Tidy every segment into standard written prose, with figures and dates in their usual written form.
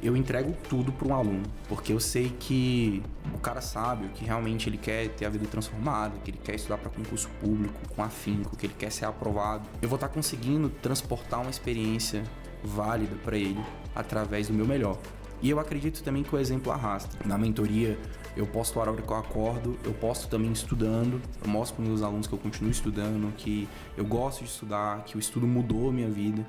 eu entrego tudo para um aluno, porque eu sei que o cara sabe que realmente ele quer ter a vida transformada, que ele quer estudar para concurso público com afinco, que ele quer ser aprovado. Eu vou estar conseguindo transportar uma experiência válida para ele através do meu melhor. E eu acredito também que o exemplo arrasta. Na mentoria, eu posto a hora que eu acordo, eu posto também estudando, eu mostro para os meus alunos que eu continuo estudando, que eu gosto de estudar, que o estudo mudou a minha vida.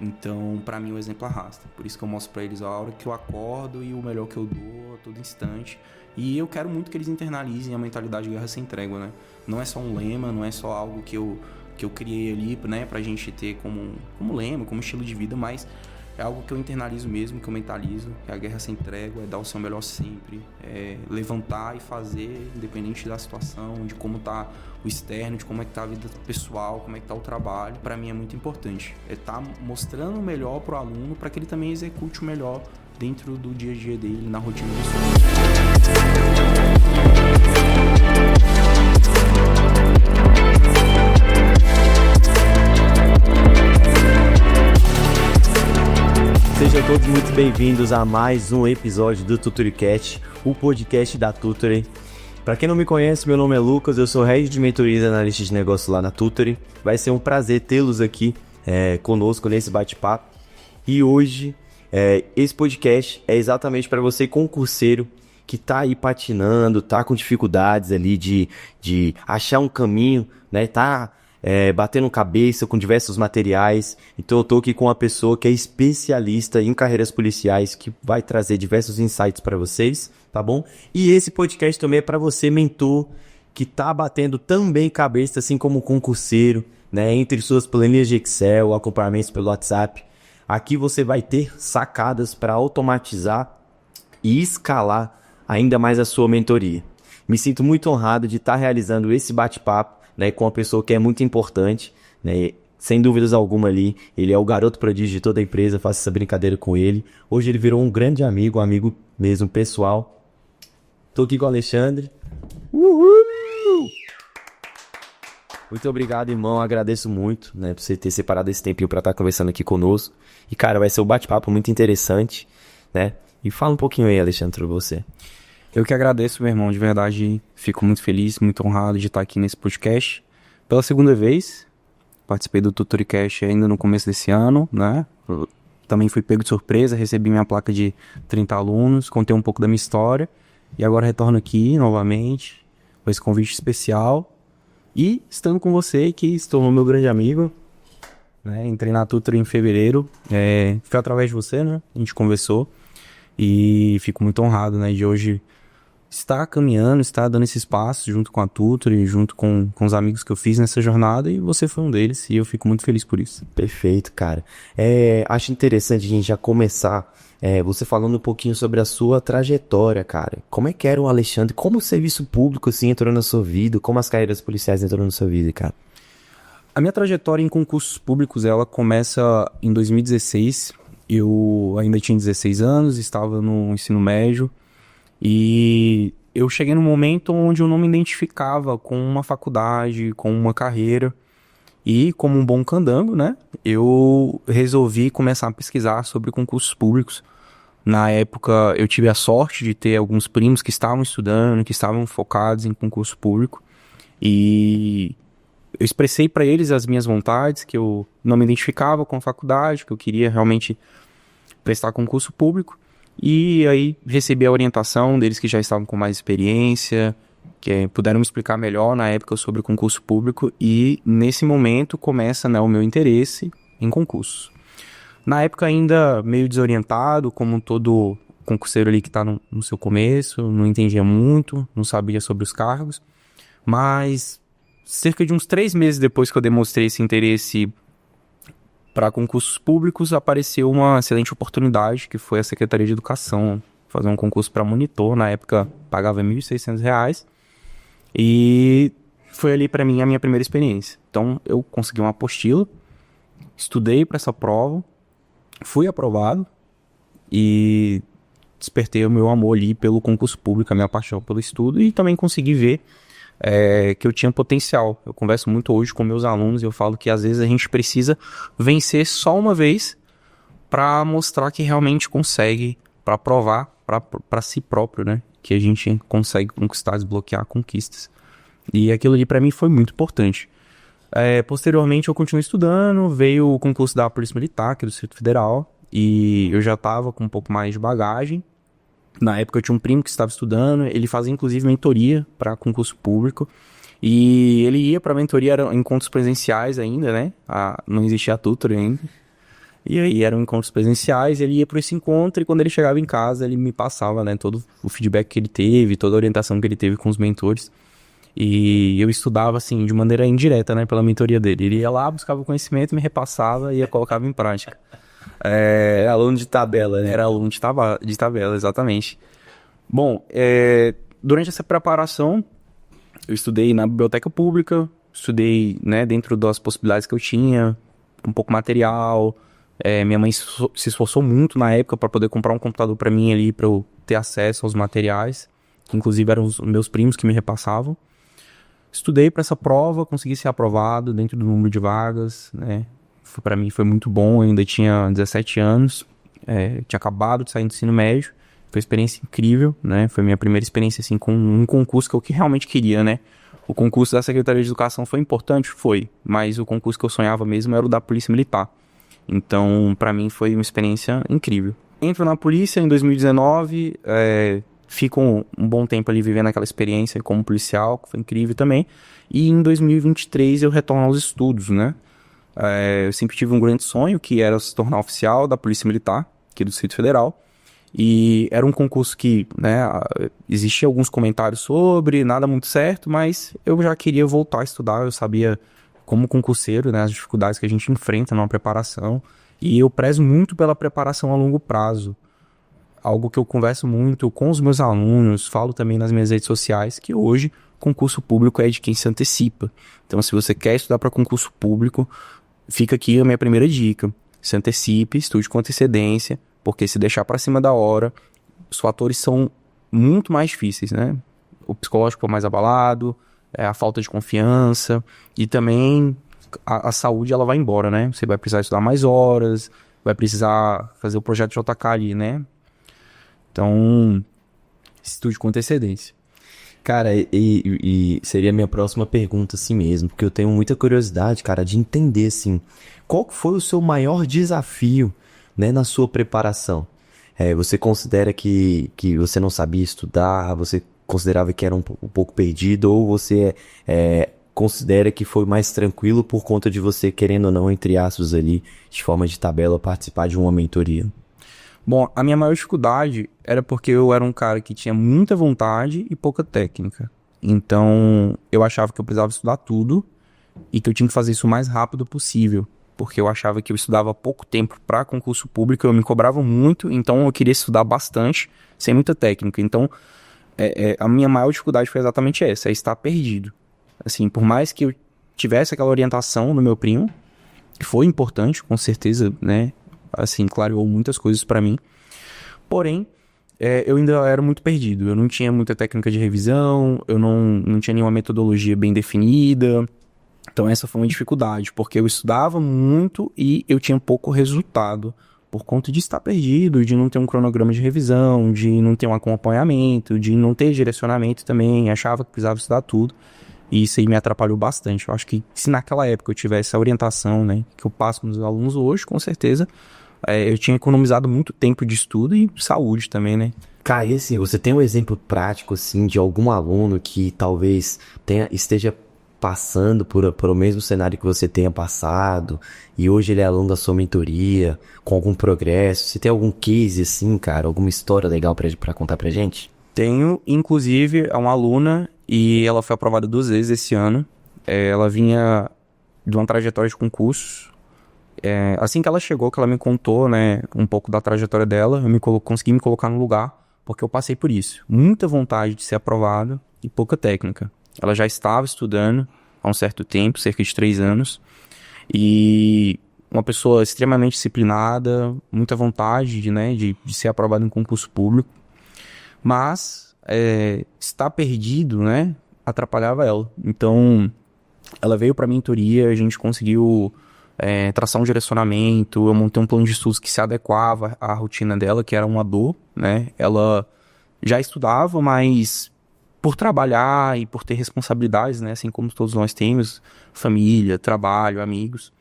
Então, para mim, o exemplo arrasta. Por isso que eu mostro para eles a hora que eu acordo e o melhor que eu dou a todo instante. E eu quero muito que eles internalizem a mentalidade de guerra sem trégua, né? Não é só um lema, não é só algo que eu criei ali, né, pra gente ter como lema, como estilo de vida, mas é algo que eu internalizo mesmo, que eu mentalizo, que a guerra sem trégua é dar o seu melhor sempre, é levantar e fazer, independente da situação, de como tá o externo, de como é que tá a vida pessoal, como é que tá o trabalho. Para mim é muito importante, é estar mostrando o melhor pro aluno para que ele também execute o melhor dentro do dia a dia dele, na rotina do estudo. Sejam todos muito bem-vindos a mais um episódio do TutoriCast, o podcast da Tutory. Para quem não me conhece, meu nome é Lucas, eu sou head de mentoria e analista de negócio lá na Tutory. Vai ser um prazer tê-los aqui conosco nesse bate-papo. E hoje, esse podcast é exatamente para você concurseiro que tá aí patinando, tá com dificuldades ali de achar um caminho, né? Batendo cabeça com diversos materiais. Então eu tô aqui com uma pessoa que é especialista em carreiras policiais, que vai trazer diversos insights para vocês, tá bom? E esse podcast também é para você, mentor, que tá batendo também cabeça, assim como concurseiro, né? Entre suas planilhas de Excel, acompanhamentos pelo WhatsApp. Aqui você vai ter sacadas para automatizar e escalar ainda mais a sua mentoria. Me sinto muito honrado de estar realizando esse bate-papo, né, com uma pessoa que é muito importante, né, sem dúvidas alguma ali, ele é o garoto prodígio de toda a empresa, faço essa brincadeira com ele. Hoje ele virou um grande amigo, um amigo mesmo pessoal. Tô aqui com o Alexandre. Uhul! Muito obrigado, irmão, agradeço muito, né, por você ter separado esse tempinho para estar conversando aqui conosco. E cara, vai ser um bate-papo muito interessante, né? E fala um pouquinho aí, Alexandre, sobre você. Eu que agradeço, meu irmão, de verdade, fico muito feliz, muito honrado de estar aqui nesse podcast. Pela segunda vez, participei do TutoriCast ainda no começo desse ano, né? Também fui pego de surpresa, recebi minha placa de 30 alunos, contei um pouco da minha história. E agora retorno aqui novamente, com esse convite especial. E estando com você, que se tornou meu grande amigo, né? Entrei na Tutor em fevereiro, foi através de você, né? A gente conversou. E fico muito honrado, né, de hoje estar caminhando, estar dando esse espaço junto com a Tutor e junto com os amigos que eu fiz nessa jornada, e você foi um deles e eu fico muito feliz por isso. Perfeito, cara. Acho interessante a gente já começar você falando um pouquinho sobre a sua trajetória, cara. Como é que era o Alexandre? Como o serviço público assim entrou na sua vida? Como as carreiras policiais entraram na sua vida, cara? A minha trajetória em concursos públicos, ela começa em 2016. Eu ainda tinha 16 anos, estava no ensino médio. E eu cheguei num momento onde eu não me identificava com uma faculdade, com uma carreira. E como um bom candango, né, eu resolvi começar a pesquisar sobre concursos públicos. Na época eu tive a sorte de ter alguns primos que estavam estudando, que estavam focados em concurso público. E eu expressei para eles as minhas vontades, que eu não me identificava com a faculdade, que eu queria realmente prestar concurso público. E aí recebi a orientação deles que já estavam com mais experiência, que puderam me explicar melhor na época sobre o concurso público, e nesse momento começa, né, o meu interesse em concursos. Na época ainda meio desorientado, como todo concurseiro ali que está no seu começo, não entendia muito, não sabia sobre os cargos, mas cerca de uns 3 meses depois que eu demonstrei esse interesse para concursos públicos, apareceu uma excelente oportunidade, que foi a Secretaria de Educação, fazer um concurso para monitor. Na época pagava R$ 1.600, e foi ali para mim a minha primeira experiência. Então eu consegui uma apostila, estudei para essa prova, fui aprovado e despertei o meu amor ali pelo concurso público, a minha paixão pelo estudo, e também consegui ver que eu tinha potencial. Eu converso muito hoje com meus alunos e eu falo que às vezes a gente precisa vencer só uma vez para mostrar que realmente consegue, para provar para si próprio, né? Que a gente consegue conquistar, desbloquear conquistas. E aquilo ali para mim foi muito importante. Posteriormente eu continuei estudando, veio o concurso da Polícia Militar, aqui do Distrito Federal, e eu já estava com um pouco mais de bagagem. Na época eu tinha um primo que estava estudando, ele fazia inclusive mentoria para concurso público, e ele ia para mentoria, eram encontros presenciais ainda, né? Não existia a tutor ainda. E aí eram encontros presenciais, ele ia para esse encontro e quando ele chegava em casa ele me passava, né, todo o feedback que ele teve, toda a orientação que ele teve com os mentores. E eu estudava, assim, de maneira indireta, né, pela mentoria dele. Ele ia lá, buscava o conhecimento, me repassava e colocava em prática. Era aluno de tabela, né? Era aluno de tabela, exatamente. Bom, durante essa preparação, eu estudei na biblioteca pública, estudei, né, dentro das possibilidades que eu tinha, um pouco material. Minha mãe se esforçou muito na época para poder comprar um computador para mim ali, para eu ter acesso aos materiais, que inclusive eram os meus primos que me repassavam. Estudei para essa prova, consegui ser aprovado dentro do número de vagas, né? Para mim foi muito bom, eu ainda tinha 17 anos, tinha acabado de sair do ensino médio, foi uma experiência incrível, né? Foi minha primeira experiência assim, com um concurso que eu realmente queria, né? O concurso da Secretaria de Educação foi importante? Foi, mas o concurso que eu sonhava mesmo era o da Polícia Militar. Então, para mim foi uma experiência incrível. Entro na polícia em 2019, fico um bom tempo ali vivendo aquela experiência como policial, que foi incrível também. E em 2023 eu retorno aos estudos, né? Eu sempre tive um grande sonho, que era se tornar oficial da Polícia Militar, aqui do Distrito Federal. E era um concurso que, né, existia alguns comentários sobre, nada muito certo, mas eu já queria voltar a estudar, eu sabia como concurseiro, né, as dificuldades que a gente enfrenta numa preparação. E eu prezo muito pela preparação a longo prazo. Algo que eu converso muito com os meus alunos, falo também nas minhas redes sociais, que hoje concurso público é de quem se antecipa. Então, se você quer estudar para concurso público, fica aqui a minha primeira dica. Se antecipe, estude com antecedência, porque se deixar para cima da hora, os fatores são muito mais difíceis, né? O psicológico é mais abalado, a falta de confiança e também a saúde ela vai embora, né? Você vai precisar estudar mais horas, vai precisar fazer o projeto JK ali, né? Então, estude com antecedência. Cara, e seria a minha próxima pergunta assim mesmo, porque eu tenho muita curiosidade, cara, de entender, assim, qual foi o seu maior desafio, né, na sua preparação? Você considera que você não sabia estudar, você considerava que era um pouco perdido, ou você considera que foi mais tranquilo por conta de você, querendo ou não, entre aspas ali, de forma de tabela, participar de uma mentoria? Bom, a minha maior dificuldade era porque eu era um cara que tinha muita vontade e pouca técnica. Então, eu achava que eu precisava estudar tudo e que eu tinha que fazer isso o mais rápido possível. Porque eu achava que eu estudava pouco tempo para concurso público, eu me cobrava muito, então eu queria estudar bastante, sem muita técnica. Então, a minha maior dificuldade foi exatamente essa, é estar perdido. Assim, por mais que eu tivesse aquela orientação do meu primo, que foi importante, com certeza, né? Assim, clareou muitas coisas pra mim. Porém, eu ainda era muito perdido. Eu não tinha muita técnica de revisão, eu não tinha nenhuma metodologia bem definida. Então essa foi uma dificuldade, porque eu estudava muito e eu tinha pouco resultado. Por conta de estar perdido, de não ter um cronograma de revisão, de não ter um acompanhamento, de não ter direcionamento também. Achava que precisava estudar tudo. E isso aí me atrapalhou bastante. Eu acho que se naquela época eu tivesse essa orientação, né, que eu passo com os alunos hoje, com certeza, eu tinha economizado muito tempo de estudo e saúde também, né? Cara, e assim, você tem um exemplo prático, assim, de algum aluno que talvez esteja passando por o mesmo cenário que você tenha passado, e hoje ele é aluno da sua mentoria, com algum progresso? Você tem algum case, assim, cara, alguma história legal pra contar pra gente? Tenho, inclusive, uma aluna, e ela foi aprovada 2 vezes esse ano. Ela vinha de uma trajetória de concursos. Assim que ela chegou, que ela me contou, né, um pouco da trajetória dela, eu consegui me colocar no lugar, porque eu passei por isso. Muita vontade de ser aprovado e pouca técnica. Ela já estava estudando há um certo tempo, cerca de 3 anos, e uma pessoa extremamente disciplinada, muita vontade de ser aprovada em concurso público, mas estar perdido, né, atrapalhava ela. Então, ela veio para a mentoria, a gente conseguiu traçar um direcionamento, eu montei um plano de estudos que se adequava à rotina dela, que era uma dor, né? Ela já estudava, mas por trabalhar e por ter responsabilidades, né? Assim como todos nós temos, família, trabalho, amigos,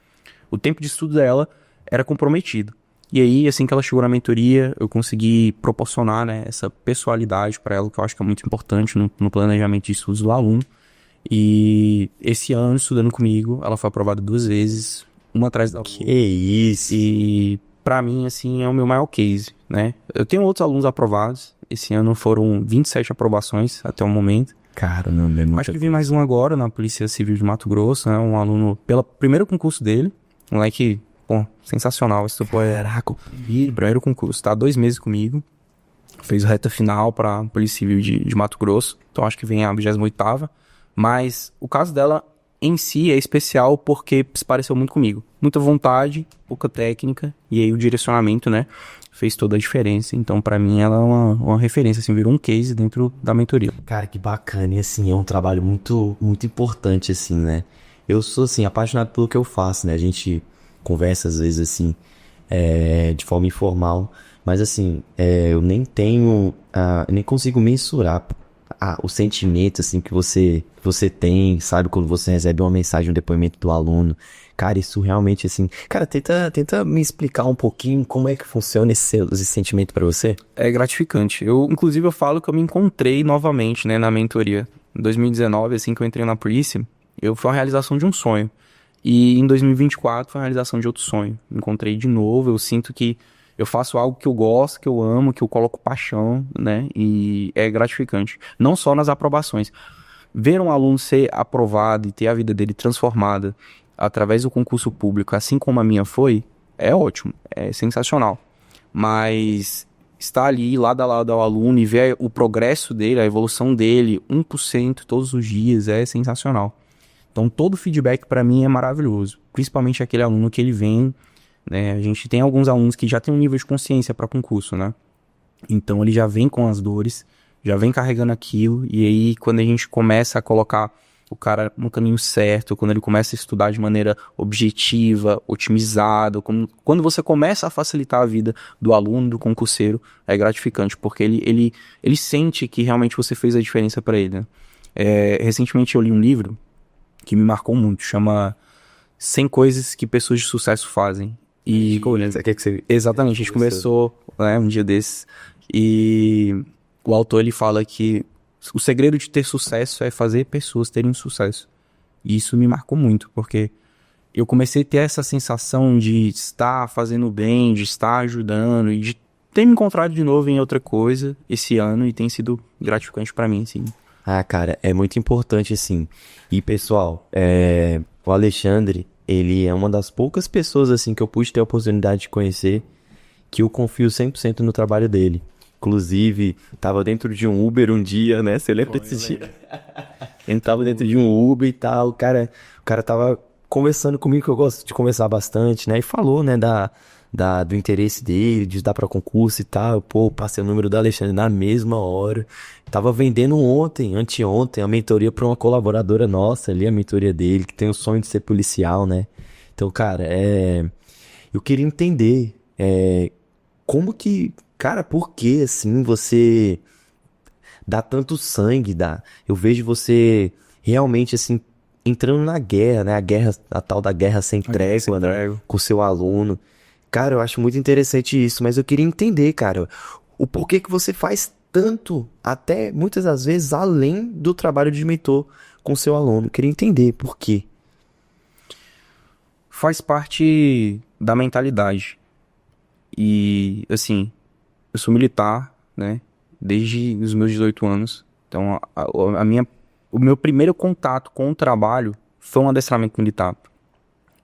o tempo de estudo dela era comprometido. E aí, assim que ela chegou na mentoria, eu consegui proporcionar, né, essa pessoalidade para ela, que eu acho que é muito importante no planejamento de estudos do aluno. E esse ano, estudando comigo, ela foi aprovada 2 vezes, uma atrás da outra. Que isso! E pra mim, assim, é o meu maior case, né? Eu tenho outros alunos aprovados. Esse ano foram 27 aprovações até o momento. Cara, não é muito. Acho que vi mais um agora na Polícia Civil de Mato Grosso, né? Um aluno, pelo primeiro concurso dele, um moleque, pô, sensacional. Caraca, Primeiro concurso, tá 2 meses comigo. Fez reta final pra Polícia Civil de Mato Grosso. Então acho que vem a 28ª. Mas o caso dela em si é especial porque se pareceu muito comigo. Muita vontade, pouca técnica, e aí o direcionamento, né, fez toda a diferença. Então, pra mim, ela é uma referência, assim, virou um case dentro da mentoria. cara, que bacana. E assim, é um trabalho muito, muito importante, assim, né? Eu sou, assim, apaixonado pelo que eu faço, né? A gente conversa, às vezes, assim, de forma informal. Mas, assim, eu nem tenho, eu nem consigo mensurar o sentimento, assim, que você tem, sabe? Quando você recebe uma mensagem, um depoimento do aluno. Cara, isso realmente, assim... Cara, tenta me explicar um pouquinho como é que funciona esse sentimento pra você. É gratificante. Inclusive, eu falo que eu me encontrei novamente, né, na mentoria. Em 2019, assim que eu entrei na polícia, foi a realização de um sonho. E em 2024 foi a realização de outro sonho. Me encontrei de novo, eu sinto que eu faço algo que eu gosto, que eu amo, que eu coloco paixão, né? E é gratificante. Não só nas aprovações. Ver um aluno ser aprovado e ter a vida dele transformada através do concurso público, assim como a minha foi, é ótimo, é sensacional. Mas estar ali, lado a lado ao aluno e ver o progresso dele, a evolução dele, 1% todos os dias, é sensacional. Então todo feedback para mim é maravilhoso. Principalmente aquele aluno que ele vem, né? A gente tem alguns alunos que já tem um nível de consciência para concurso, né? Então ele já vem com as dores, já vem carregando aquilo, e aí quando a gente começa a colocar o cara no caminho certo, quando ele começa a estudar de maneira objetiva, otimizada, quando você começa a facilitar a vida do aluno, do concurseiro, é gratificante, porque ele sente que realmente você fez a diferença para ele, né? Recentemente eu li um livro que me marcou muito, chama 100 Coisas que Pessoas de Sucesso Fazem. E exatamente, a gente começou, né, um dia desses, e o autor ele fala que o segredo de ter sucesso é fazer pessoas terem sucesso. E isso me marcou muito, porque eu comecei a ter essa sensação de estar fazendo bem, de estar ajudando, e de ter me encontrado de novo em outra coisa esse ano, e tem sido gratificante pra mim, assim. Ah, cara, é muito importante, assim. E, pessoal, o Alexandre, ele é uma das poucas pessoas, assim, que eu pude ter a oportunidade de conhecer, que eu confio 100% no trabalho dele. Inclusive, tava dentro de um Uber um dia, né? Você lembra desse dia? Ele tava dentro de um Uber e tal, o cara tava conversando comigo, que eu gosto de conversar bastante, né? E falou, né, do interesse dele, de dar pra concurso e tal. Pô, passei o número do Alexandre na mesma hora. Tava vendendo anteontem, a mentoria pra uma colaboradora nossa ali, a mentoria dele, que tem o sonho de ser policial, né? Então, cara, eu queria entender como que... Cara, por que, assim, você dá tanto sangue, eu vejo você realmente, assim, entrando na guerra, né? A tal da guerra sem trégua, né? Com o seu aluno. Cara, eu acho muito interessante isso, mas eu queria entender, cara, o porquê que você faz tanto, até muitas das vezes, além do trabalho de mentor com o seu aluno. Eu queria entender por quê. Faz parte da mentalidade. E, assim... Eu sou militar, né, desde os meus 18 anos. Então, o meu primeiro contato com o trabalho foi um adestramento militar.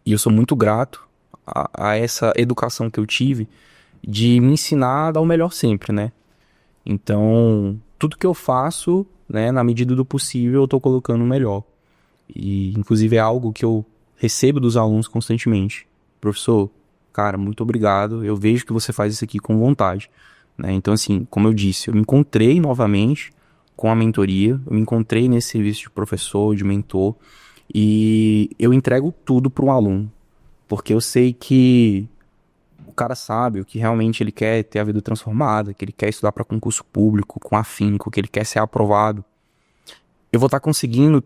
E eu sou muito grato a essa educação que eu tive de me ensinar a dar o melhor sempre, né? Então, tudo que eu faço, né, na medida do possível, eu tô colocando o melhor. E, inclusive, é algo que eu recebo dos alunos constantemente. Professor, cara, muito obrigado. Eu vejo que você faz isso aqui com vontade. Né? Então, assim, como eu disse, eu me encontrei novamente com a mentoria, eu me encontrei nesse serviço de professor, de mentor, e eu entrego tudo para um aluno. porque eu sei que o cara sabe o que realmente ele quer ter a vida transformada, que ele quer estudar para concurso público com afinco, que ele quer ser aprovado. Eu vou estar conseguindo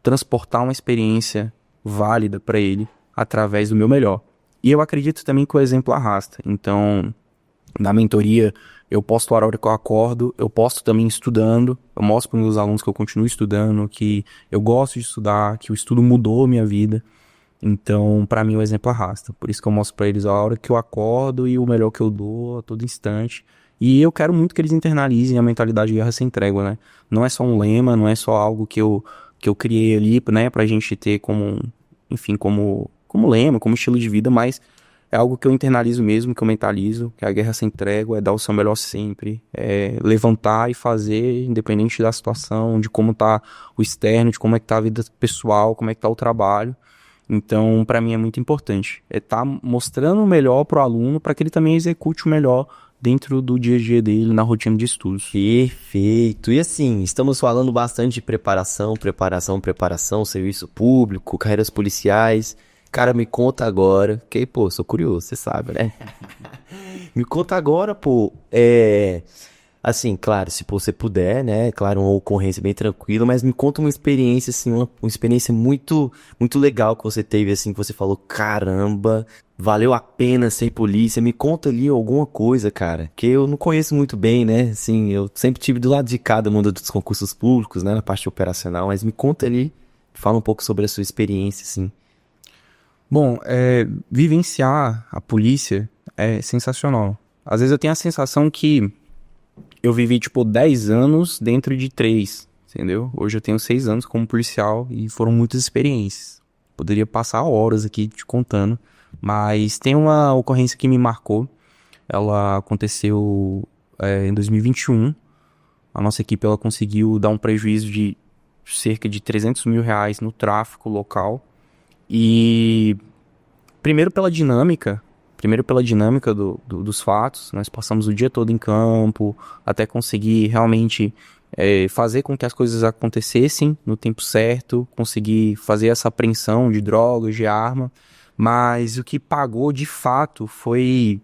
transportar uma experiência válida para ele através do meu melhor. E eu acredito também que o exemplo arrasta. Então, na mentoria, eu posto a hora que eu acordo, eu posto também estudando, eu mostro para os meus alunos que eu continuo estudando, que eu gosto de estudar, que o estudo mudou a minha vida. Então, para mim, o exemplo arrasta. Por isso que eu mostro para eles a hora que eu acordo e o melhor que eu dou a todo instante. E eu quero muito que eles internalizem a mentalidade de guerra sem trégua, né? Não é só um lema, não é só algo que eu criei ali, né, pra gente ter como, enfim, como lema, como estilo de vida, mas é algo que eu internalizo mesmo, que eu mentalizo, que a guerra sem trégua é dar o seu melhor sempre, é levantar e fazer, independente da situação, de como tá o externo, de como é que tá a vida pessoal, como é que tá o trabalho. Então, para mim é muito importante. É estar mostrando o melhor pro aluno para que ele também execute o melhor dentro do dia a dia dele, na rotina de estudos. Perfeito. E assim, estamos falando bastante de preparação, serviço público, carreiras policiais. Cara, me conta agora, que, pô, sou curioso, você sabe, né? Me conta agora, pô, assim, claro, se você puder, né? Claro, uma ocorrência bem tranquila, mas me conta uma experiência, assim, uma experiência muito, muito legal que você teve, assim, que você falou, caramba, valeu a pena ser polícia. Me conta ali alguma coisa, cara, que eu não conheço muito bem, né? Assim, eu sempre tive do lado de cá do mundo dos concursos públicos, né? Na parte operacional, mas me conta ali, fala um pouco sobre a sua experiência, assim. Bom, vivenciar a polícia é sensacional. Às vezes eu tenho a sensação que eu vivi, tipo, 10 anos dentro de 3, entendeu? Hoje eu tenho 6 anos como policial e foram muitas experiências. Poderia passar horas aqui te contando, mas tem uma ocorrência que me marcou. Ela aconteceu em 2021. A nossa equipe ela conseguiu dar um prejuízo de cerca de R$300 mil no tráfico local. E primeiro pela dinâmica dos fatos, nós passamos o dia todo em campo, até conseguir realmente fazer com que as coisas acontecessem no tempo certo, conseguir fazer essa apreensão de drogas, de arma, mas o que pagou de fato foi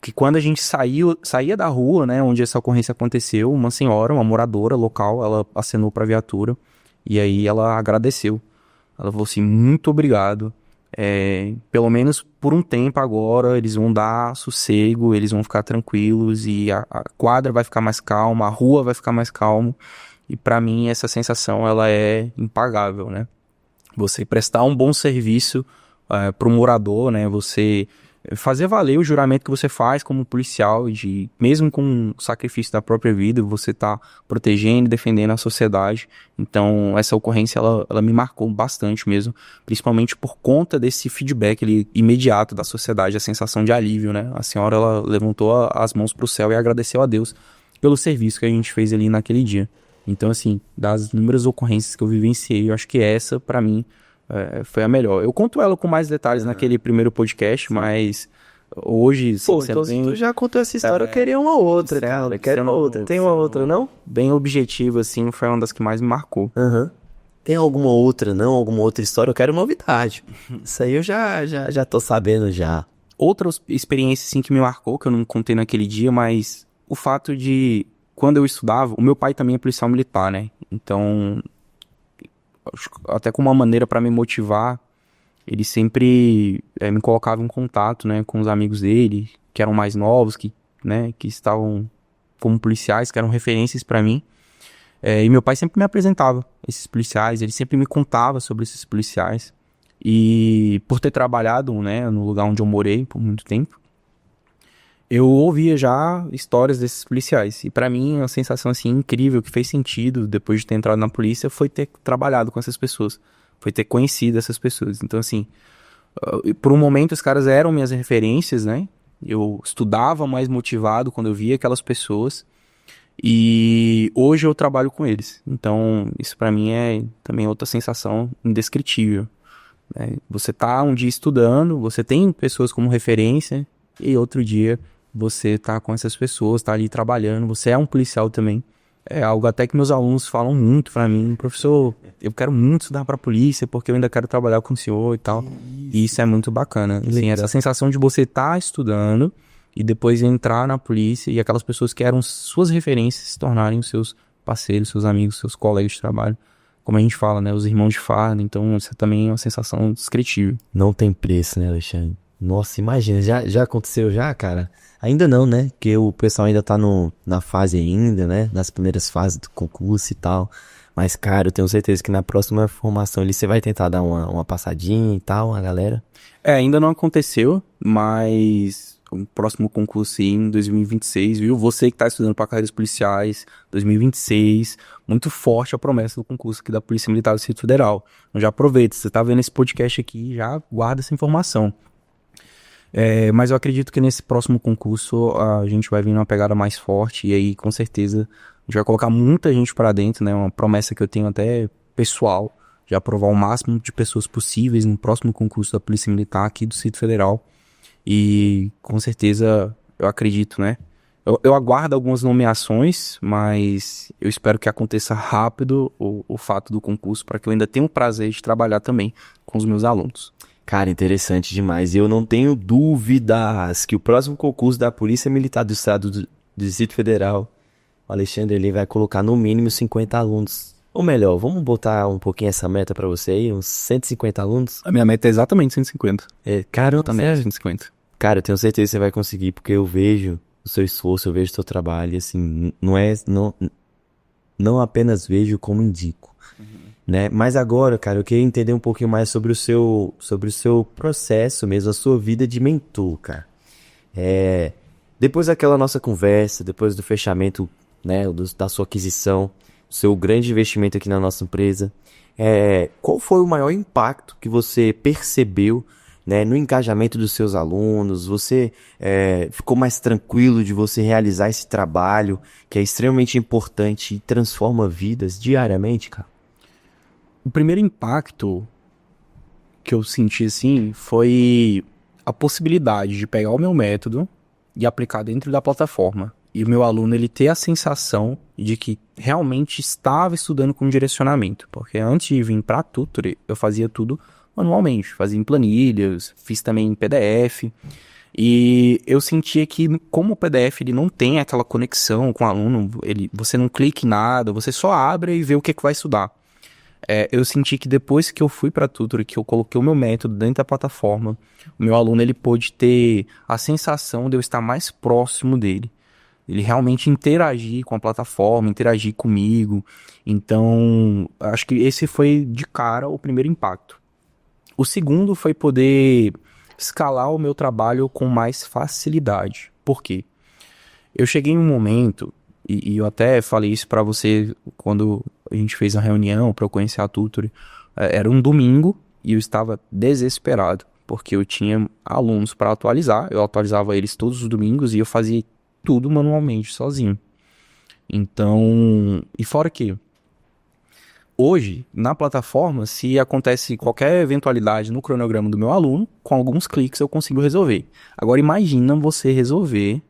que quando a gente saía da rua, né, onde essa ocorrência aconteceu, uma senhora, uma moradora local, ela acenou para a viatura e aí ela agradeceu. Ela falou assim, muito obrigado, pelo menos por um tempo agora eles vão dar sossego, eles vão ficar tranquilos e a quadra vai ficar mais calma, a rua vai ficar mais calma. E pra mim essa sensação ela é impagável, né? Você prestar um bom serviço pro morador, né? Você fazer valer o juramento que você faz como policial, de mesmo com o sacrifício da própria vida, você tá protegendo e defendendo a sociedade. Então essa ocorrência ela me marcou bastante mesmo, principalmente por conta desse feedback imediato da sociedade, a sensação de alívio, né? A senhora ela levantou as mãos pro céu e agradeceu a Deus pelo serviço que a gente fez ali naquele dia. Então assim, das inúmeras ocorrências que eu vivenciei, eu acho que essa pra mim foi a melhor. Eu conto ela com mais detalhes naquele primeiro podcast, mas hoje... Pô, então se tu já contou essa história, eu queria uma outra, né? Quero uma outra. Tem uma outra, não? Bem objetivo, assim, foi uma das que mais me marcou. Uhum. Tem alguma outra, não? Alguma outra história? Eu quero novidade. Isso aí eu já tô sabendo já. Outra experiência, assim, que me marcou, que eu não contei naquele dia, mas o fato de... Quando eu estudava, o meu pai também é policial militar, né? Então... até como uma maneira para me motivar, ele sempre me colocava em contato, né, com os amigos dele, que eram mais novos, que estavam como policiais, que eram referências para mim. E meu pai sempre me apresentava esses policiais, ele sempre me contava sobre esses policiais. E por ter trabalhado, né, no lugar onde eu morei por muito tempo, eu ouvia já histórias desses policiais. E pra mim, uma sensação assim incrível, que fez sentido depois de ter entrado na polícia, foi ter trabalhado com essas pessoas. Foi ter conhecido essas pessoas. Então assim, por um momento os caras eram minhas referências, né? Eu estudava mais motivado quando eu via aquelas pessoas. E hoje eu trabalho com eles. Então isso pra mim é também outra sensação indescritível, né? Você tá um dia estudando, você tem pessoas como referência, e outro dia... você tá com essas pessoas, tá ali trabalhando, você é um policial também. É algo até que meus alunos falam muito pra mim, professor, eu quero muito estudar pra polícia porque eu ainda quero trabalhar com o senhor e tal. E isso é muito bacana. Assim, essa sensação de você estar estudando e depois entrar na polícia e aquelas pessoas que eram suas referências se tornarem os seus parceiros, seus amigos, seus colegas de trabalho. Como a gente fala, né? Os irmãos de farda. Então, isso também é uma sensação indescritível. Não tem preço, né, Alexandre? Nossa, imagina, já aconteceu já, cara? Ainda não, né? Porque o pessoal ainda tá na fase ainda, né? Nas primeiras fases do concurso e tal. Mas, cara, eu tenho certeza que na próxima formação ali você vai tentar dar uma passadinha e tal, a galera. Ainda não aconteceu, mas o próximo concurso sim, em 2026, viu? Você que tá estudando para carreiras policiais, 2026, muito forte a promessa do concurso aqui da Polícia Militar do Distrito Federal. Então já aproveita, você tá vendo esse podcast aqui, já guarda essa informação. Mas eu acredito que nesse próximo concurso a gente vai vir numa pegada mais forte e aí com certeza a gente vai colocar muita gente para dentro, né? Uma promessa que eu tenho até pessoal, de aprovar o máximo de pessoas possíveis no próximo concurso da Polícia Militar aqui do Distrito Federal. E com certeza eu acredito, né? Eu aguardo algumas nomeações, mas eu espero que aconteça rápido o fato do concurso para que eu ainda tenha o prazer de trabalhar também com os meus alunos. Cara, interessante demais. E eu não tenho dúvidas que o próximo concurso da Polícia Militar do Estado do Distrito Federal, o Alexandre ele vai colocar no mínimo 50 alunos. Ou melhor, vamos botar um pouquinho essa meta pra você aí, uns 150 alunos? A minha meta é exatamente 150. Cara, Também 150. Cara, eu tenho certeza que você vai conseguir, porque eu vejo o seu esforço, eu vejo o seu trabalho, e assim, não apenas vejo como indico. Né? Mas agora, cara, eu queria entender um pouquinho mais sobre o seu processo mesmo, a sua vida de mentor, cara. Depois daquela nossa conversa, depois do fechamento, né, da sua aquisição, seu grande investimento aqui na nossa empresa, qual foi o maior impacto que você percebeu, né, no engajamento dos seus alunos? Você ficou mais tranquilo de você realizar esse trabalho que é extremamente importante e transforma vidas diariamente, cara? O primeiro impacto que eu senti, assim, foi a possibilidade de pegar o meu método e aplicar dentro da plataforma. E o meu aluno, ele ter a sensação de que realmente estava estudando com direcionamento. Porque antes de vir para a Tutory, eu fazia tudo manualmente. Fazia em planilhas, fiz também em PDF. E eu sentia que, como o PDF ele não tem aquela conexão com o aluno, você não clica em nada, você só abre e vê o que vai estudar. Eu senti que depois que eu fui para a Tutory, que eu coloquei o meu método dentro da plataforma, o meu aluno ele pôde ter a sensação de eu estar mais próximo dele. Ele realmente interagir com a plataforma, interagir comigo. Então, acho que esse foi de cara o primeiro impacto. O segundo foi poder escalar o meu trabalho com mais facilidade. Por quê? Eu cheguei em um momento, e eu até falei isso para você quando a gente fez a reunião para eu conhecer a Tutory. Era um domingo e eu estava desesperado, porque eu tinha alunos para atualizar. Eu atualizava eles todos os domingos e eu fazia tudo manualmente, sozinho. Então, e fora que hoje, na plataforma, se acontece qualquer eventualidade no cronograma do meu aluno, com alguns cliques eu consigo resolver. Agora imagina você resolver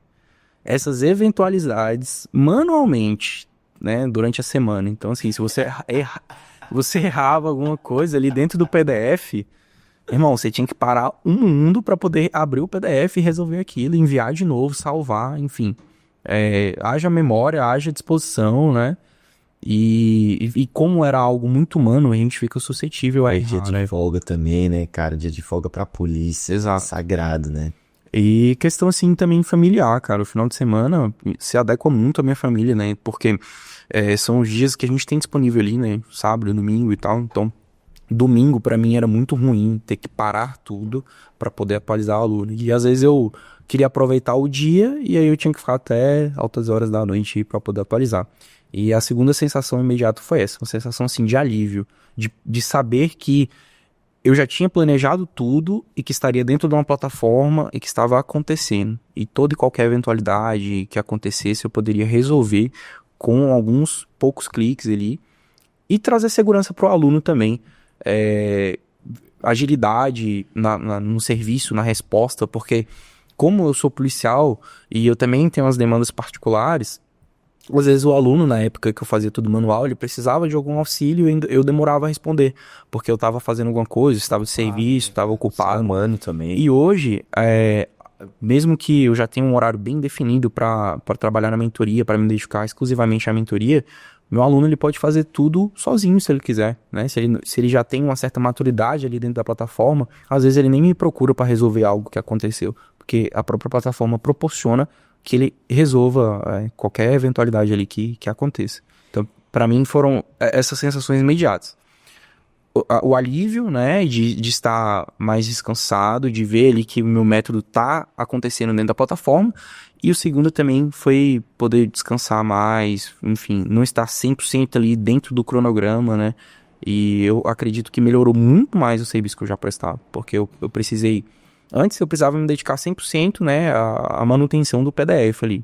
essas eventualidades manualmente, né, durante a semana. Então, assim, se você errava alguma coisa ali dentro do PDF, irmão, você tinha que parar um mundo para poder abrir o PDF e resolver aquilo, enviar de novo, salvar, enfim. Haja memória, haja disposição, né? E como era algo muito humano, a gente fica suscetível a errar, dia de folga também, né, cara? Dia de folga pra polícia. Exato. Sagrado, né? E questão, assim, também familiar, cara. O final de semana se adequa muito à minha família, né? Porque são os dias que a gente tem disponível ali, né? Sábado, domingo e tal. Então, domingo pra mim era muito ruim ter que parar tudo pra poder atualizar o aluno. E às vezes eu queria aproveitar o dia e aí eu tinha que ficar até altas horas da noite pra poder atualizar. E a segunda sensação imediata foi essa, uma sensação assim de alívio, de saber que eu já tinha planejado tudo e que estaria dentro de uma plataforma e que estava acontecendo. E toda e qualquer eventualidade que acontecesse eu poderia resolver com alguns poucos cliques ali e trazer segurança para o aluno também. Agilidade no serviço, na resposta, porque como eu sou policial e eu também tenho as demandas particulares, Às vezes o aluno, na época que eu fazia tudo manual, ele precisava de algum auxílio e eu demorava a responder, porque eu estava fazendo alguma coisa, estava de serviço, estava ocupado. Humano também. E hoje, mesmo que eu já tenha um horário bem definido para trabalhar na mentoria, para me dedicar exclusivamente à mentoria, meu aluno ele pode fazer tudo sozinho se ele quiser, né? Se ele já tem uma certa maturidade ali dentro da plataforma, às vezes ele nem me procura para resolver algo que aconteceu, porque a própria plataforma proporciona que ele resolva qualquer eventualidade ali que aconteça. Então, para mim foram essas sensações imediatas. O alívio, né, de estar mais descansado, de ver ali que o meu método tá acontecendo dentro da plataforma. E o segundo também foi poder descansar mais, enfim, não estar 100% ali dentro do cronograma, né. E eu acredito que melhorou muito mais o serviço que eu já prestava, porque eu precisei... Antes eu precisava me dedicar 100%, né, à manutenção do PDF ali.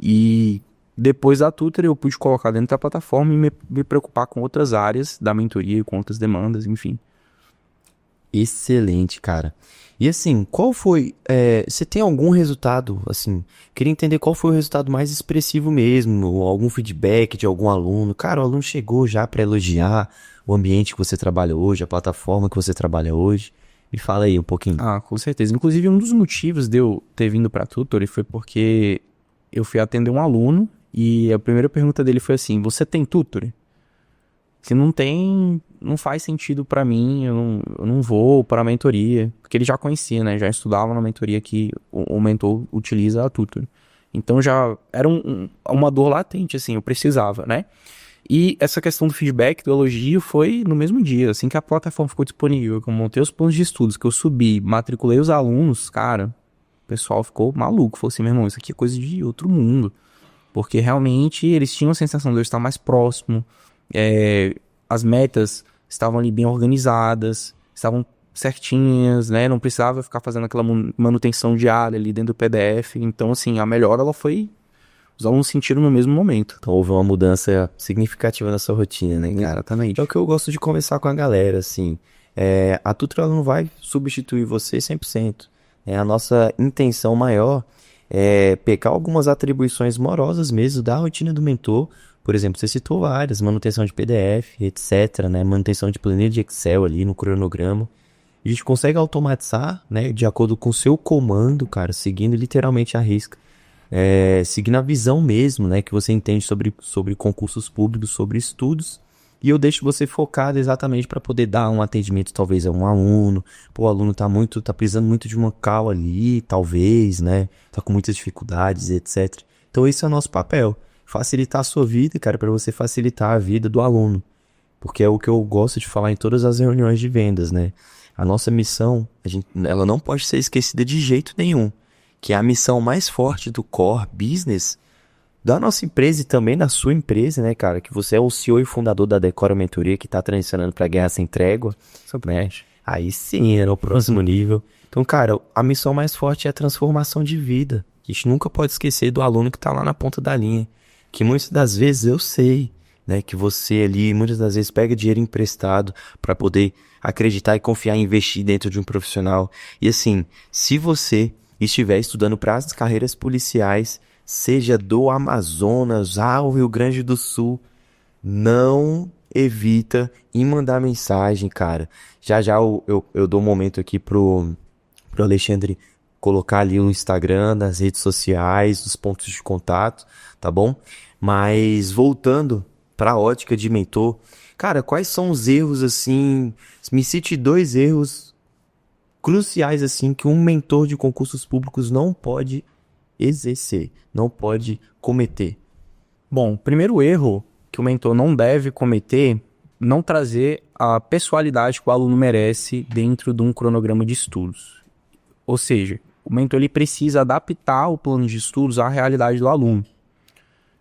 E depois da Tutor eu pude colocar dentro da plataforma e me preocupar com outras áreas da mentoria, com outras demandas, enfim. Excelente, cara. E assim, qual foi... você tem algum resultado, assim... Queria entender qual foi o resultado mais expressivo mesmo, ou algum feedback de algum aluno. Cara, o aluno chegou já para elogiar o ambiente que você trabalha hoje, a plataforma que você trabalha hoje. Me fala aí um pouquinho. Ah, com certeza. Inclusive, um dos motivos de eu ter vindo para a Tutor foi porque eu fui atender um aluno e a primeira pergunta dele foi assim: você tem Tutor? Se não tem, não faz sentido para mim, eu não vou para a mentoria. Porque ele já conhecia, né? Já estudava na mentoria que o mentor utiliza a Tutor. Então já era uma dor latente, assim, eu precisava, né? E essa questão do feedback, do elogio, foi no mesmo dia. Assim que a plataforma ficou disponível, que eu montei os planos de estudos, que eu subi, matriculei os alunos, cara, o pessoal ficou maluco. Falou assim, meu irmão, isso aqui é coisa de outro mundo. Porque realmente eles tinham a sensação de eu estar mais próximo. As metas estavam ali bem organizadas, estavam certinhas, né? Não precisava ficar fazendo aquela manutenção diária ali dentro do PDF. Então, assim, a melhora, ela foi... Os alunos sentiram no mesmo momento. Então houve uma mudança significativa na sua rotina, né, cara? Exatamente. É o que eu gosto de conversar com a galera, assim. A Tutor ela não vai substituir você 100%. A nossa intenção maior é pegar algumas atribuições morosas mesmo da rotina do mentor. Por exemplo, você citou várias, manutenção de PDF, etc, né? Manutenção de planilha de Excel ali no cronograma. A gente consegue automatizar, né, de acordo com o seu comando, cara, seguindo literalmente a risca. Seguindo a visão mesmo, né, que você entende sobre concursos públicos, sobre estudos, e eu deixo você focado exatamente para poder dar um atendimento talvez a um aluno. Pô, o aluno tá precisando muito de uma call ali, talvez, né, tá com muitas dificuldades, etc. Então esse é o nosso papel, facilitar a sua vida, cara, para você facilitar a vida do aluno, porque é o que eu gosto de falar em todas as reuniões de vendas, né. A nossa missão, ela não pode ser esquecida de jeito nenhum, que é a missão mais forte do core business da nossa empresa e também da sua empresa, né, cara? Que você é o CEO e fundador da Decora Mentoria, que tá transicionando pra Guerra Sem Trégua, né? Aí sim, era o próximo nível. Então, cara, a missão mais forte é a transformação de vida. A gente nunca pode esquecer do aluno que tá lá na ponta da linha. Que muitas das vezes eu sei, né, que você ali, muitas das vezes pega dinheiro emprestado para poder acreditar e confiar e investir dentro de um profissional. E assim, se você estiver estudando para as carreiras policiais, seja do Amazonas ao Rio Grande do Sul, não evita em mandar mensagem, cara. Já eu dou um momento aqui pro Alexandre colocar ali o Instagram, nas redes sociais, os pontos de contato, tá bom? Mas voltando para a ótica de mentor, cara, quais são os erros assim? Me cite 2 erros cruciais assim que um mentor de concursos públicos não pode exercer, não pode cometer. Bom, o primeiro erro que o mentor não deve cometer, não trazer a pessoalidade que o aluno merece dentro de um cronograma de estudos. Ou seja, o mentor ele precisa adaptar o plano de estudos à realidade do aluno.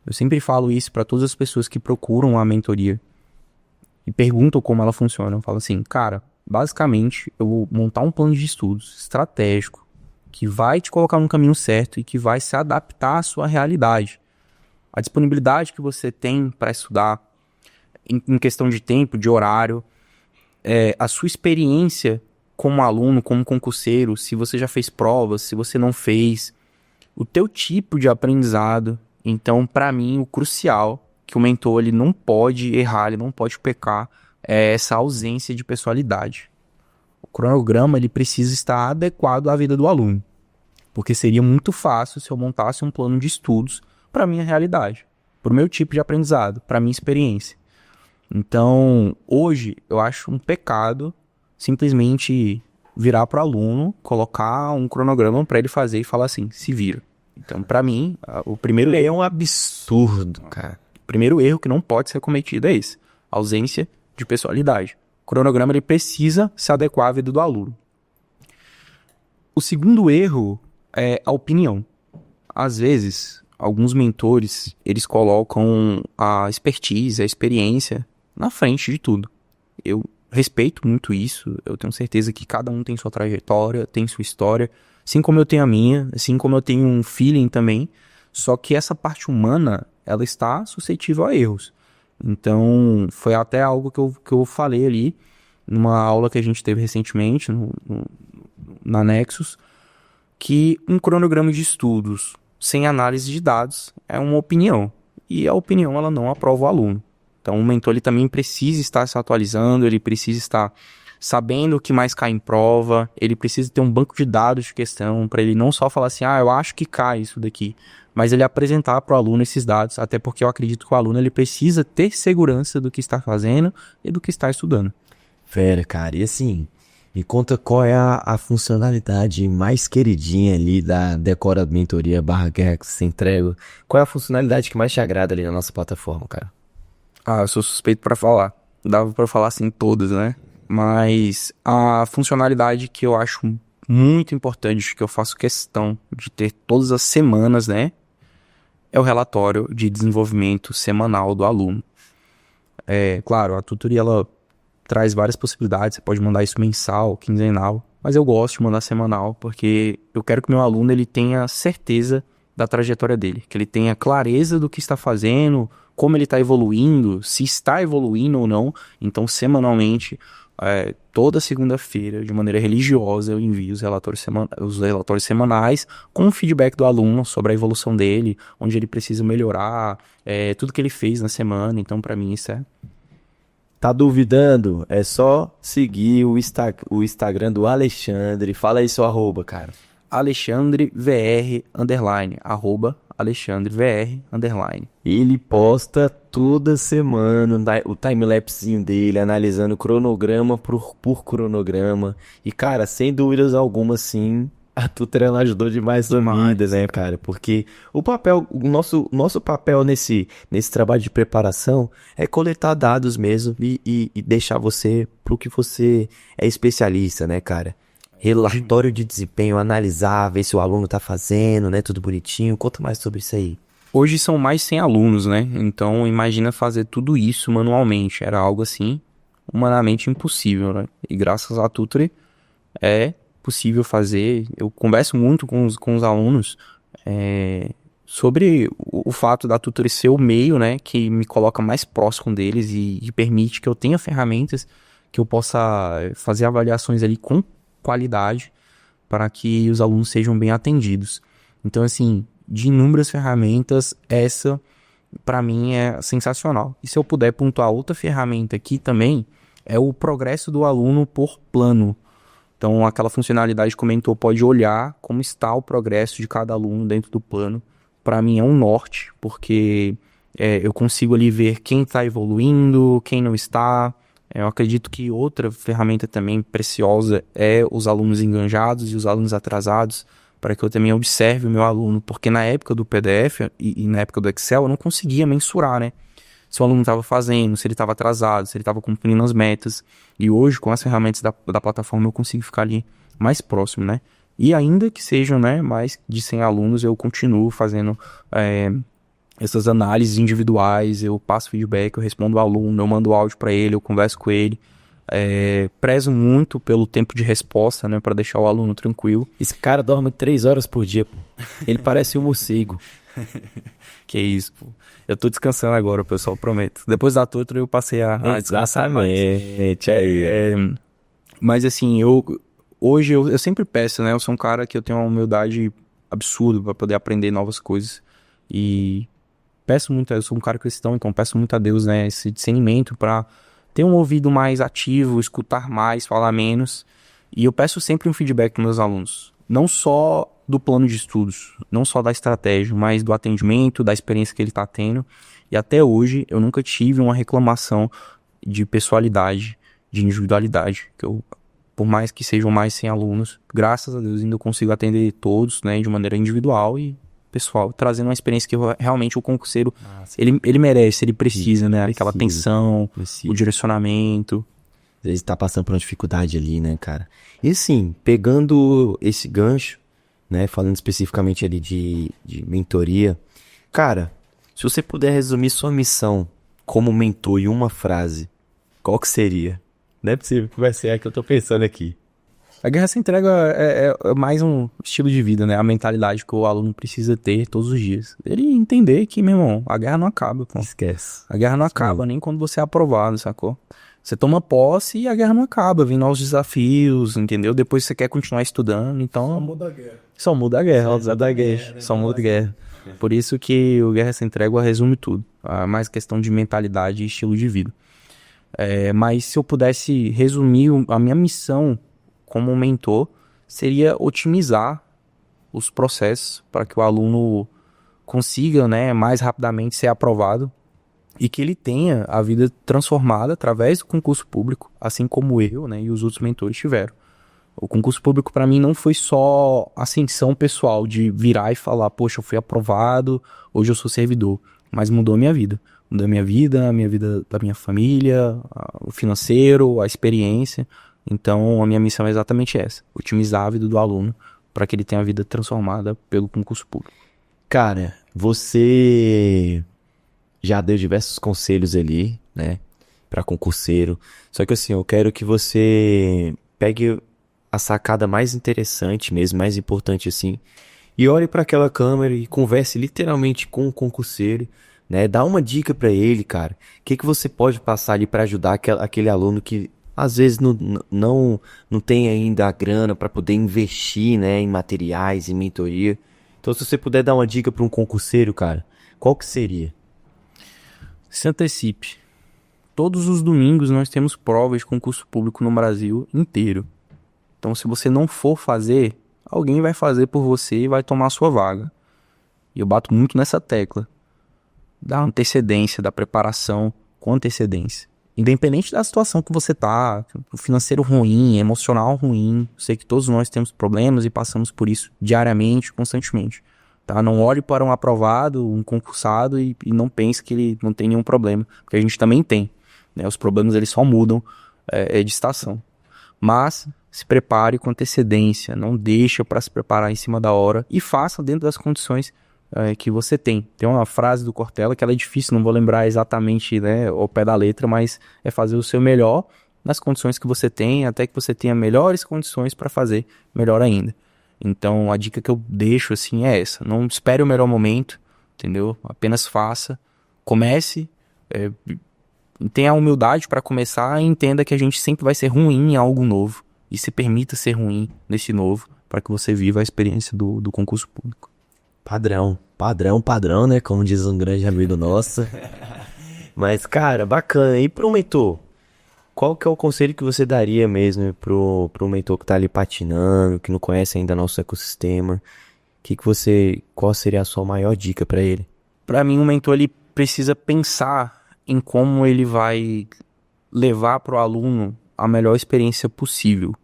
Eu sempre falo isso para todas as pessoas que procuram a mentoria e perguntam como ela funciona. Eu falo assim, cara, basicamente eu vou montar um plano de estudos estratégico que vai te colocar no caminho certo e que vai se adaptar à sua realidade. A disponibilidade que você tem para estudar, em questão de tempo, de horário, a sua experiência como aluno, como concurseiro, se você já fez provas, se você não fez, o teu tipo de aprendizado. Então, para mim, o crucial que o mentor ele não pode errar, ele não pode pecar, é essa ausência de pessoalidade. O cronograma ele precisa estar adequado à vida do aluno, porque seria muito fácil se eu montasse um plano de estudos para a minha realidade, para o meu tipo de aprendizado, para a minha experiência. Então, hoje, eu acho um pecado simplesmente virar para o aluno, colocar um cronograma para ele fazer e falar assim, se vira. Então, para mim, o primeiro erro É um absurdo, cara. o primeiro erro que não pode ser cometido é esse, ausência de pessoalidade. O cronograma ele precisa se adequar à vida do aluno. O segundo erro é a opinião. Às vezes, alguns mentores, eles colocam a expertise, a experiência na frente de tudo. Eu respeito muito isso, eu tenho certeza que cada um tem sua trajetória, tem sua história, assim como eu tenho a minha, assim como eu tenho um feeling também, só que essa parte humana, ela está suscetível a erros. Então, foi até algo que eu falei ali, numa aula que a gente teve recentemente, na Nexus, que um cronograma de estudos sem análise de dados é uma opinião. E a opinião, ela não aprova o aluno. Então, o mentor ele também precisa estar se atualizando, ele precisa estar sabendo o que mais cai em prova, ele precisa ter um banco de dados de questão, para ele não só falar assim, eu acho que cai isso daqui, mas ele apresentar para o aluno esses dados, até porque eu acredito que o aluno ele precisa ter segurança do que está fazendo e do que está estudando. Fera, cara, e assim, me conta qual é a funcionalidade mais queridinha ali da Decora Mentoria / Guerra que você entrega. Qual é a funcionalidade que mais te agrada ali na nossa plataforma, cara? Eu sou suspeito para falar. Dava para falar assim todas, né? Mas a funcionalidade que eu acho muito importante, que eu faço questão de ter todas as semanas, né? É o relatório de desenvolvimento semanal do aluno. Claro, a tutoria ela traz várias possibilidades, você pode mandar isso mensal, quinzenal, mas eu gosto de mandar semanal, porque eu quero que meu aluno ele tenha certeza da trajetória dele, que ele tenha clareza do que está fazendo, como ele está evoluindo, se está evoluindo ou não. Então, semanalmente, toda segunda-feira, de maneira religiosa, eu envio os relatórios semanais com o feedback do aluno sobre a evolução dele, onde ele precisa melhorar, tudo que ele fez na semana. Então, para mim, isso é... Tá duvidando? É só seguir o Instagram do Alexandre. Fala aí seu arroba, cara. AlexandreVR_, @AlexandreVR_. Ele posta toda semana o timelapsezinho dele, analisando cronograma por cronograma. E, cara, sem dúvidas alguma, sim, a Tutor ela ajudou demais a vida, né, cara? Porque o nosso papel nesse trabalho de preparação é coletar dados mesmo e deixar você pro que você é especialista, né, cara? Relatório de desempenho, analisar, ver se o aluno tá fazendo, né, tudo bonitinho. Conta mais sobre isso aí. Hoje são mais 100 alunos, né? Então, imagina fazer tudo isso manualmente. Era algo assim, humanamente impossível, né? E graças à Tutor é possível fazer. Eu converso muito com os alunos sobre o fato da Tutor ser o meio, né, que me coloca mais próximo deles e permite que eu tenha ferramentas que eu possa fazer avaliações ali com qualidade para que os alunos sejam bem atendidos. Então, assim, de inúmeras ferramentas, essa para mim é sensacional. E se eu puder pontuar outra ferramenta aqui também, é o progresso do aluno por plano. Então, aquela funcionalidade que o mentor pode olhar como está o progresso de cada aluno dentro do plano. Para mim é um norte, porque eu consigo ali ver quem está evoluindo, quem não está. Eu acredito que outra ferramenta também preciosa é os alunos enganjados e os alunos atrasados, para que eu também observe o meu aluno, porque na época do PDF e na época do Excel eu não conseguia mensurar, né? Se o aluno estava fazendo, se ele estava atrasado, se ele estava cumprindo as metas. E hoje, com as ferramentas da plataforma, eu consigo ficar ali mais próximo, né? E ainda que sejam, né, mais de 100 alunos, eu continuo fazendo essas análises individuais, eu passo feedback, eu respondo ao aluno, eu mando áudio para ele, eu converso com ele. Prezo muito pelo tempo de resposta, né, para deixar o aluno tranquilo. Esse cara dorme 3 horas por dia, pô. Ele parece um morcego. Que isso, pô. Eu tô descansando agora, pessoal, prometo. Depois da Tutor eu passei a descansar mais. Mas assim, hoje eu sempre peço, né? Eu sou um cara que eu tenho uma humildade absurda para poder aprender novas coisas. E peço muito, eu sou um cara cristão, então peço muito a Deus, né, esse discernimento para ter um ouvido mais ativo, escutar mais, falar menos. E eu peço sempre um feedback dos meus alunos, não só do plano de estudos, não só da estratégia, mas do atendimento, da experiência que ele está tendo. E até hoje eu nunca tive uma reclamação de pessoalidade, de individualidade, que eu, por mais que sejam mais 100 alunos, graças a Deus ainda consigo atender todos, né, de maneira individual e pessoal, trazendo uma experiência que realmente o concurseiro, ele merece, ele precisa, né, aquela atenção, o direcionamento. Às vezes tá passando por uma dificuldade ali, né, cara? E assim, pegando esse gancho, né, falando especificamente ali de mentoria, cara, se você puder resumir sua missão como mentor em uma frase, qual que seria? Não é possível que vai ser a que eu tô pensando aqui. A Guerra Sem Trégua é mais um estilo de vida, né? A mentalidade que o aluno precisa ter todos os dias. Ele entender que, meu irmão, a guerra não acaba, pô. Esquece. A guerra não acaba nem quando você é aprovado, sacou? Você toma posse e a guerra não acaba. Vem novos desafios, entendeu? Depois você quer continuar estudando, então... Só muda a guerra. Só muda a guerra, só muda a guerra. Por isso que o Guerra Sem Trégua resume tudo. É mais questão de mentalidade e estilo de vida. Mas se eu pudesse resumir a minha missão como mentor, seria otimizar os processos para que o aluno consiga, né, mais rapidamente ser aprovado e que ele tenha a vida transformada através do concurso público, assim como eu, né, e os outros mentores tiveram. O concurso público para mim não foi só ascensão pessoal de virar e falar, poxa, eu fui aprovado, hoje eu sou servidor, mas mudou a minha vida. Mudou a minha vida da minha família, o financeiro, a experiência. Então a minha missão é exatamente essa, otimizar a vida do aluno para que ele tenha a vida transformada pelo concurso público. Cara, você já deu diversos conselhos ali, né, para concurseiro. Só que assim, eu quero que você pegue a sacada mais interessante mesmo, mais importante assim, e olhe para aquela câmera e converse literalmente com o concurseiro, né? Dá uma dica para ele, cara. O que que você pode passar ali para ajudar aquele aluno que às vezes não tem ainda a grana para poder investir, né, em materiais, em mentoria. Então, se você puder dar uma dica para um concurseiro, cara, qual que seria? Se antecipe. Todos os domingos nós temos provas de concurso público no Brasil inteiro. Então, se você não for fazer, alguém vai fazer por você e vai tomar a sua vaga. E eu bato muito nessa tecla da antecedência, da preparação com antecedência. Independente da situação que você tá, o financeiro ruim, emocional ruim, sei que todos nós temos problemas e passamos por isso diariamente, constantemente. Tá? Não olhe para um aprovado, um concursado e não pense que ele não tem nenhum problema, porque a gente também tem, né? Os problemas eles só mudam de estação. Mas se prepare com antecedência, não deixa para se preparar em cima da hora e faça dentro das condições que você tem. Tem uma frase do Cortella que ela é difícil, não vou lembrar exatamente, né, ao pé da letra, mas é fazer o seu melhor nas condições que você tem, até que você tenha melhores condições para fazer melhor ainda. Então a dica que eu deixo assim é essa: não espere o melhor momento, entendeu? Apenas faça, comece, tenha a humildade para começar e entenda que a gente sempre vai ser ruim em algo novo e se permita ser ruim nesse novo para que você viva a experiência do concurso público. Padrão, né? Como diz um grande amigo nosso. Mas, cara, bacana. E pro mentor? Qual que é o conselho que você daria mesmo pro mentor que tá ali patinando, que não conhece ainda nosso ecossistema? Qual seria a sua maior dica pra ele? Para mim, o mentor ele precisa pensar em como ele vai levar pro aluno a melhor experiência possível.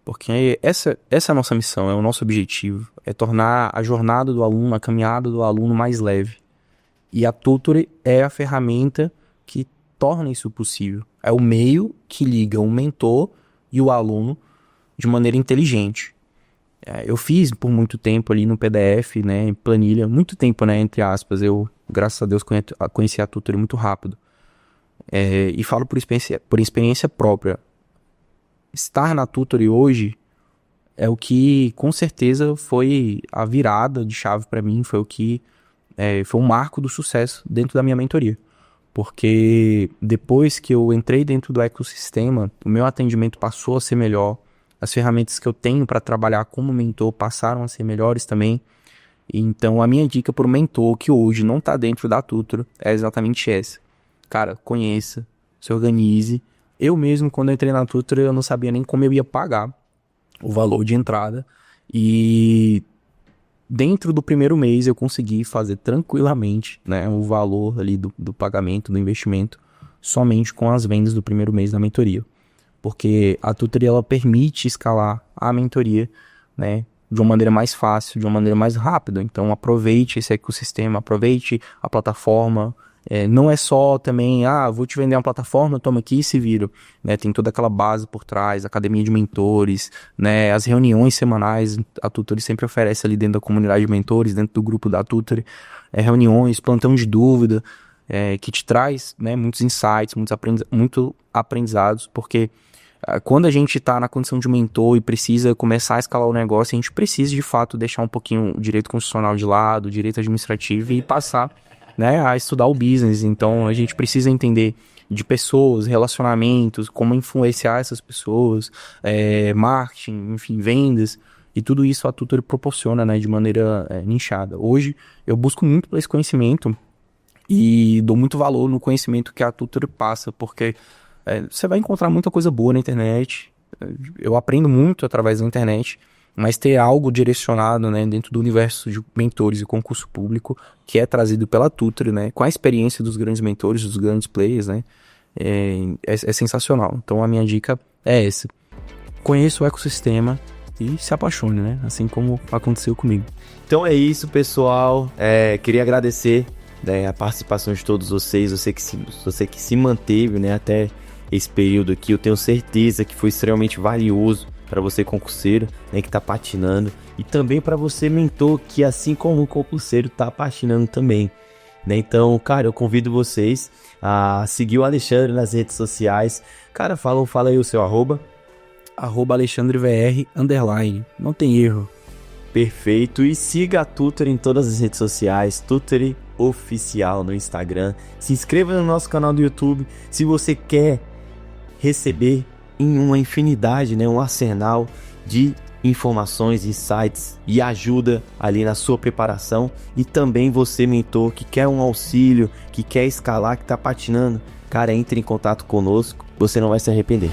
Porque essa é a nossa missão, é o nosso objetivo, é tornar a jornada do aluno, a caminhada do aluno mais leve. E a Tutory é a ferramenta que torna isso possível. É o meio que liga o mentor e o aluno de maneira inteligente. Eu fiz por muito tempo ali no PDF, né, em planilha, muito tempo, né, entre aspas. Eu, graças a Deus, conheci a Tutory muito rápido. E falo por experiência própria. Estar na Tutory hoje é o que, com certeza, foi a virada de chave para mim, foi foi um marco do sucesso dentro da minha mentoria. Porque depois que eu entrei dentro do ecossistema, o meu atendimento passou a ser melhor, as ferramentas que eu tenho para trabalhar como mentor passaram a ser melhores também, Então, a minha dica pro mentor que hoje não tá dentro da Tutor é exatamente essa. Cara, conheça, se organize. Eu mesmo, quando eu entrei na Tutor, eu não sabia nem como eu ia pagar o valor de entrada. E dentro do primeiro mês eu consegui fazer tranquilamente, né, o valor ali do pagamento, do investimento, somente com as vendas do primeiro mês da mentoria. Porque a Tutor, ela permite escalar a mentoria, né, de uma maneira mais fácil, de uma maneira mais rápida. Então aproveite esse ecossistema, aproveite a plataforma. Não é só também, vou te vender uma plataforma, toma aqui e se vira. Né? Tem toda aquela base por trás, academia de mentores, né? As reuniões semanais, a Tutor sempre oferece ali dentro da comunidade de mentores, dentro do grupo da Tutor, reuniões, plantão de dúvida, que te traz, né, muitos insights, muitos aprendizados, porque quando a gente está na condição de mentor e precisa começar a escalar o negócio, a gente precisa de fato deixar um pouquinho o direito constitucional de lado, o direito administrativo e passar, né, a estudar o business. Então a gente precisa entender de pessoas, relacionamentos, como influenciar essas pessoas, marketing, enfim, vendas, e tudo isso a Tutor proporciona, né, de maneira nichada. Hoje eu busco muito por esse conhecimento e dou muito valor no conhecimento que a Tutor passa, porque você vai encontrar muita coisa boa na internet. Eu aprendo muito através da internet, mas ter algo direcionado, né, dentro do universo de mentores e concurso público, que é trazido pela Tutor, né, com a experiência dos grandes mentores, dos grandes players, né, é sensacional. Então a minha dica é essa: conheça o ecossistema e se apaixone, né, assim como aconteceu comigo. Então é isso, pessoal. Queria agradecer, né, a participação de todos vocês, você que se manteve, né, até esse período aqui. Eu tenho certeza que foi extremamente valioso para você concurseiro, né, que está patinando, e também para você mentor, que assim como o concurseiro está patinando também, né? Então, cara, eu convido vocês a seguir o Alexandre nas redes sociais. Cara, fala aí o seu arroba. @AlexandreVR_, não tem erro. Perfeito, e siga a Tutor em todas as redes sociais, Tutor Oficial no Instagram. Se inscreva no nosso canal do YouTube se você quer receber em uma infinidade, né, um arsenal de informações, insights e ajuda ali na sua preparação. E também você, mentor, que quer um auxílio, que quer escalar, que está patinando, cara, entre em contato conosco, você não vai se arrepender.